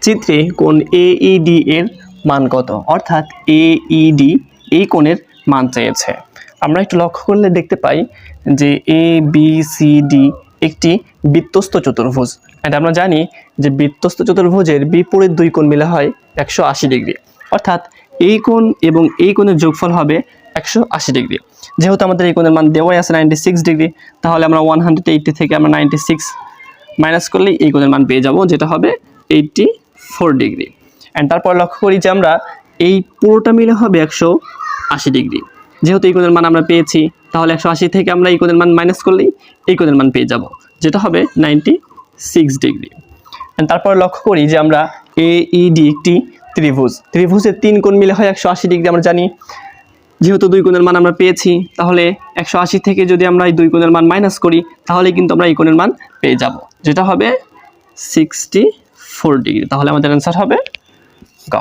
চিত্রে কোণ AED এর মান কত, অর্থাৎ AED এই কোণের মান চেয়েছে। আমরা একটু লক্ষ্য করলে দেখতে পাই যে ABCD একটি বৃত্তস্থ চতুর্ভুজ। এটা আমরা জানি যে বৃত্তস্থ চতুর্ভুজের বিপরীত দুই কোণ মিলে হয় 180 ডিগ্রি, অর্থাৎ এই কোণ এবং এই কোণের যোগফল হবে 180 ডিগ্রি। যেহেতু আমাদের এই কোণের মান দেওয়াই আছে 96 ডিগ্রি, তাহলে আমরা 180 থেকে আমরা 96 মাইনাস করলেই এই কোণের মান পেয়ে যাব, যেটা হবে 84 ডিগ্রি। অ্যান্ড তারপর লক্ষ্য করি যে আমরা এই পুরোটা মিলে হবে 180 ডিগ্রি। যেহেতু এই কোণের মান আমরা পেয়েছি, তাহলে 180 থেকে আমরা এই কোণের মান মাইনাস করলেই এই কোণের মান পেয়ে যাব, যেটা হবে 96 ডিগ্রি। তারপর লক্ষ্য করি যে আমরা AED একটি ত্রিভুজের তিন কোণ মিলে হয় 180 ডিগ্রি আমরা জানি। যেহেতু দুই কোণের মান আমরা পেয়েছি, তাহলে 180 থেকে যদি আমরা এই দুই কোণের মান মাইনাস করি, তাহলে কিন্তু আমরা এই কোণের মান পেয়ে যাব, যেটা হবে 64 ডিগ্রি। তাহলে আমাদের অ্যান্সার হবে গ।